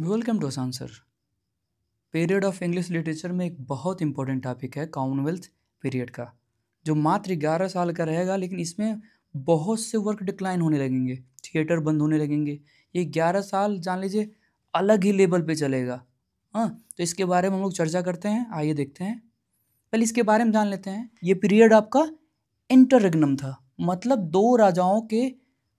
Welcome to answer. Period of English literature में एक बहुत इंपॉर्टेंट टॉपिक है कॉमनवेल्थ पीरियड का, जो मात्र 11 साल का रहेगा, लेकिन इसमें बहुत से वर्क डिक्लाइन होने लगेंगे, थिएटर बंद होने लगेंगे। ये 11 साल जान लीजिए अलग ही लेवल पे चलेगा। हाँ, तो इसके बारे में हम लोग चर्चा करते हैं, आइए देखते हैं। पहले इसके बारे में जान लेते हैं। ये पीरियड आपका इंटररेग्नम था, मतलब दो राजाओं के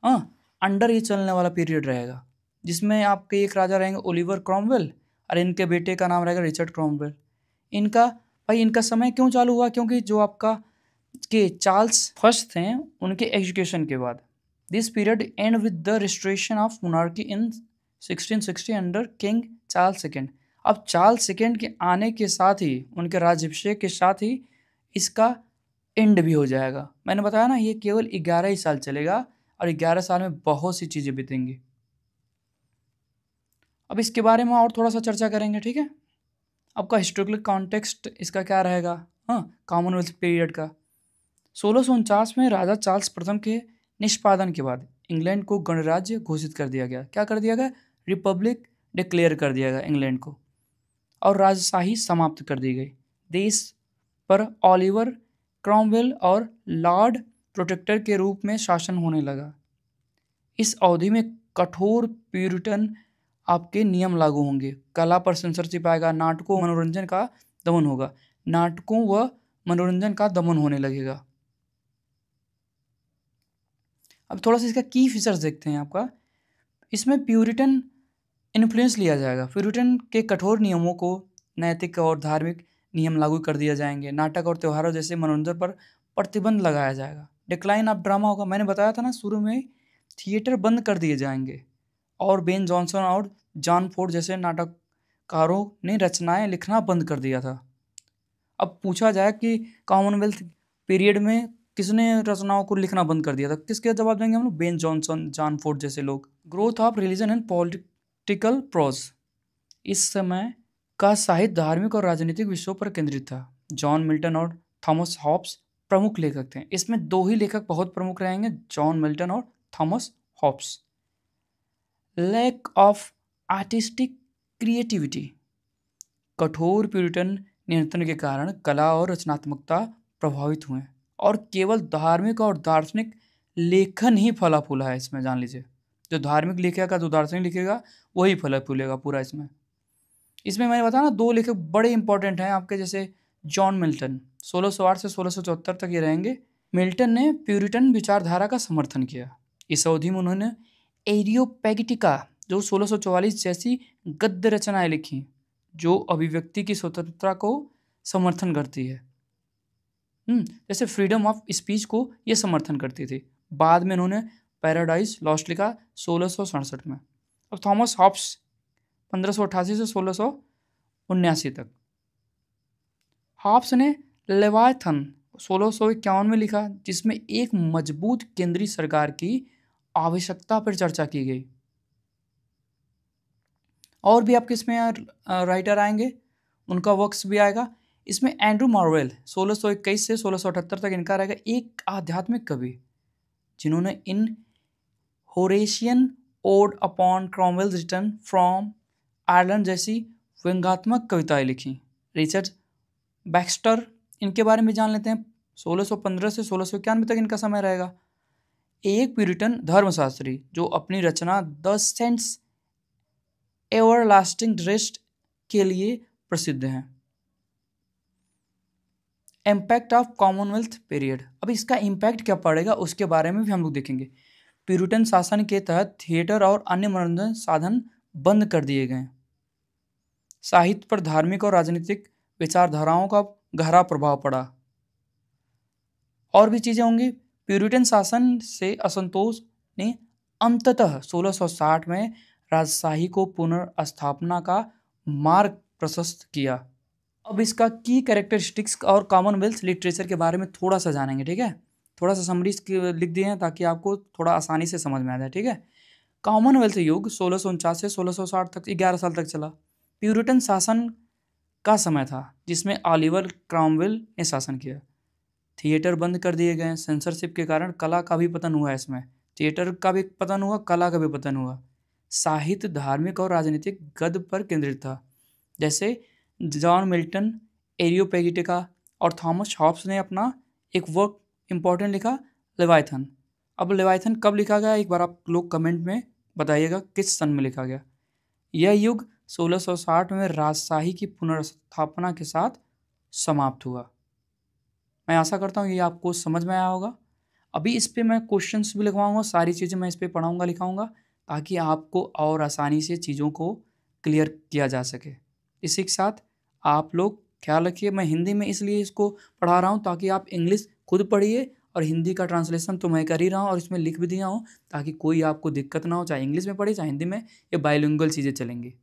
हाँ अंडर ये चलने वाला पीरियड रहेगा, जिसमें आपके एक राजा रहेंगे ओलिवर क्रॉमवेल और इनके बेटे का नाम रहेगा रिचर्ड क्रॉमवेल। इनका समय क्यों चालू हुआ? क्योंकि जो आपका के चार्ल्स फर्स्ट थे, उनके एजुकेशन के बाद this period and with the restoration of monarchy in 1660 under king Charles second. अब चार्ल्स सेकेंड के आने के साथ ही, उनके राज्याभिषेक के साथ ही इसका एंड भी हो जाएगा। मैंने बताया ना, ये केवल 11 ही साल चलेगा और 11 साल में बहुत सी चीज़ें बीतेंगी। अब इसके बारे में और थोड़ा सा चर्चा करेंगे, ठीक है। आपका हिस्टोरिकल कॉन्टेक्स्ट इसका क्या रहेगा? हाँ, कॉमनवेल्थ पीरियड का 1649 में राजा चार्ल्स प्रथम के निष्पादन के बाद इंग्लैंड को गणराज्य घोषित कर दिया गया। क्या कर दिया गया? रिपब्लिक डिक्लेयर कर दिया गया इंग्लैंड को, और राजशाही समाप्त कर दी गई। देश पर ऑलिवर क्रॉमवेल और लॉर्ड प्रोटेक्टर के रूप में शासन होने लगा। इस अवधि में कठोर प्यूरिटन आपके नियम लागू होंगे। कला पर सेंसरशिप आएगा, नाटकों मनोरंजन का दमन होगा, नाटकों व मनोरंजन का दमन होने लगेगा। अब थोड़ा सा इसका की फीचर्स देखते हैं। आपका इसमें प्यूरिटन इन्फ्लुएंस लिया जाएगा। प्यूरिटन के कठोर नियमों को नैतिक और धार्मिक नियम लागू कर दिए जाएंगे। नाटक और त्योहारों जैसे मनोरंजन पर प्रतिबंध लगाया जाएगा। डिक्लाइन ऑफ ड्रामा होगा। मैंने बताया था ना शुरू में, थिएटर बंद कर दिए जाएंगे और बेन जॉनसन और जॉन फोर्ड जैसे नाटककारों ने रचनाएं लिखना बंद कर दिया था। अब पूछा जाए कि कॉमनवेल्थ पीरियड में किसने रचनाओं को लिखना बंद कर दिया था, किसके जवाब देंगे हम लोग? बेन जॉनसन, जॉन फोर्ड जैसे लोग। Growth of religion and political prose. इस समय का साहित्य धार्मिक और राजनीतिक विषयों पर केंद्रित था। जॉन मिल्टन और थॉमस हॉब्स प्रमुख लेखक थे। इसमें दो ही लेखक बहुत प्रमुख रहेंगे, जॉन मिल्टन और Thomas Hobbes. Lack of artistic creativity. कठोर प्यूरिटन नियंत्रण के कारण कला और रचनात्मकता प्रभावित हुए, और केवल धार्मिक और दार्शनिक लेखन ही फला फूला है इसमें, जान लीजिए। जो धार्मिक लिखेगा, जो दार्शनिक लिखेगा, वही फला फूलेगा पूरा इसमें। इसमें मैंने बताया ना, दो लेखक बड़े इंपॉर्टेंट हैं आपके, जैसे जॉन मिल्टन 1608 से 1674 तक ये रहेंगे। मिल्टन ने प्यूरिटन विचारधारा का समर्थन किया। इस अवधि में उन्होंने एरियोपैगिटिका जो 1644 जैसी गद्य रचनाएं लिखी, जो अभिव्यक्ति की स्वतंत्रता को समर्थन करती है। जैसे फ्रीडम ऑफ स्पीच को ये समर्थन करती थी। बाद में उन्होंने पैराडाइज लॉस्ट लिखा 1667 में। अब थॉमस हॉब्स 1588 से 1679 तक। हॉब्स ने लेवाथन 1651 में लिखा, जिसमें एक मजबूत केंद्रीय सरकार की आवश्यकता पर चर्चा की गई। और भी आपके इसमें राइटर आएंगे, उनका वर्क्स भी आएगा। इसमें एंड्रू मार्वेल 1621 से 1678 तक इनका रहेगा, एक आध्यात्मिक कवि जिन्होंने इन Horatian ode upon Cromwell return from Ireland जैसी व्यंग्यात्मक कविताएं लिखी। रिचर्ड बैक्स्टर, इनके बारे में जान लेते हैं। 1615 से 1691 तक इनका समय रहेगा। एक प्यूरिटन धर्मशास्त्री जो अपनी रचना द सेंट्स एवरलास्टिंग रेस्ट के लिए प्रसिद्ध हैं। Impact of Commonwealth period. अब इसका इम्पैक्ट क्या पड़ेगा उसके बारे में भी हम लोग देखेंगे। प्यूरिटन शासन के तहत थिएटर और अन्य मनोरंजन साधन बंद कर दिए गए। साहित्य पर धार्मिक और राजनीतिक विचारधाराओं का गहरा प्रभाव पड़ा। और भी चीज़ें होंगी। प्यूरिटन शासन से असंतोष ने अंततः 1660 में राजशाही को पुनर्स्थापना का मार्ग प्रशस्त किया। अब इसका की कैरेक्टरिस्टिक्स और कॉमनवेल्थ लिटरेचर के बारे में थोड़ा सा जानेंगे, ठीक है। थोड़ा सा समरीज लिख दिए हैं ताकि आपको थोड़ा आसानी से समझ में आ जाए, ठीक है। कॉमनवेल्थ युग 1649 से 1660 तक 11 साल तक चला। प्यूरिटन शासन का समय था, जिसमें ऑलिवर क्रॉमवेल ने शासन किया। थिएटर बंद कर दिए गए। सेंसरशिप के कारण कला का भी पतन हुआ। इसमें थिएटर का भी पतन हुआ, कला का भी पतन हुआ। साहित्य, धार्मिक और राजनीतिक गद्य पर केंद्रित था। जैसे जॉन मिल्टन, एरियोपेगिटिका और थॉमस हॉब्स ने अपना एक वर्क इम्पोर्टेंट लिखा, लेवाइथन। अब लेवाइथन कब लिखा गया, एक बार आप लोग कमेंट में बताइएगा किस सन में लिखा गया। यह युग 1660 में राजशाही की पुनर्स्थापना के साथ समाप्त हुआ। मैं आशा करता हूँ ये आपको समझ में आया होगा। अभी इस पे मैं क्वेश्चंस भी लिखवाऊंगा, सारी चीज़ें मैं इस पे पढ़ाऊंगा, लिखाऊंगा, ताकि आपको और आसानी से चीज़ों को क्लियर किया जा सके। इसी के साथ आप लोग ख्याल रखिए। मैं हिंदी में इसलिए इसको पढ़ा रहा हूँ ताकि आप इंग्लिश खुद पढ़िए, और हिंदी का ट्रांसलेशन तो मैं कर ही रहा हूँ और इसमें लिख भी दिया हूँ, ताकि कोई आपको दिक्कत ना हो, चाहे इंग्लिश में पढ़े चाहे हिंदी में, ये बाइलिंगुअल चीज़ें चलेंगी।